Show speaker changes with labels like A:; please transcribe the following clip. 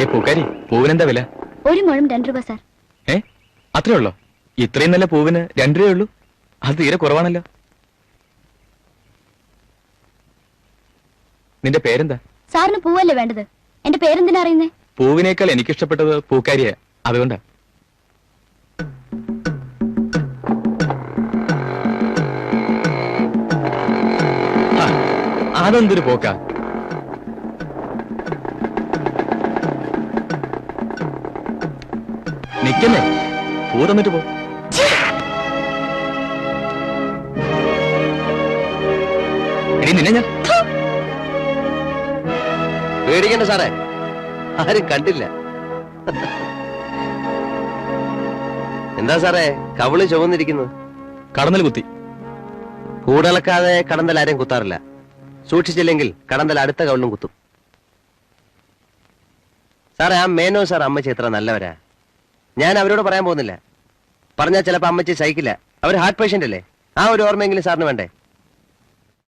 A: പൂക്കാരി, പൂവിനെന്താ വില?
B: ഒരു മുഴം 2 രൂപ സാർ.
A: അത്രേ ഉള്ളോ? ഇത്രയും നല്ല പൂവിന് 2 രൂപയുള്ളൂ? അത് തീരെ കുറവാണല്ലോ. നിന്റെ പേരെന്താ?
B: സാറിന് പൂവല്ലേ വേണ്ടത്? എന്റെ പേരെന്തിനാ അറിയുന്നേ?
A: പൂവിനേക്കാൾ എനിക്കിഷ്ടപ്പെട്ടത് പൂക്കാരിയാ, അതുകൊണ്ടാ. അതെന്തൊരു പോക്കാ. നിക്കുന്നേ, പൂ തന്നിട്ട് പോ. എടി നിന്നെ ഞാൻ
C: പേടിക്കണ്ട സാറേ, ആരും കണ്ടില്ല. എന്താ സാറേ കവിള് ചുവന്നിരിക്കുന്നത്?
A: കടന്നൽ കുത്തി.
C: കൂടളക്കാതെ കടന്നൽ ആരെയും കുത്താറില്ല. സൂക്ഷിച്ചില്ലെങ്കിൽ കടന്നൽ അടുത്ത കവിളും കുത്തും. സാറേ, ആ മേനോ സാർ അമ്മച്ചി എത്ര നല്ലവരാ. ഞാൻ അവരോട് പറയാൻ പോകുന്നില്ല. പറഞ്ഞാൽ ചിലപ്പോ അമ്മച്ചി സഹിക്കില്ല. അവർ ഹാർട്ട് പേഷ്യന്റ് അല്ലേ? ആ ഒരു ഓർമ്മയെങ്കിലും സാറിന് വേണ്ടേ?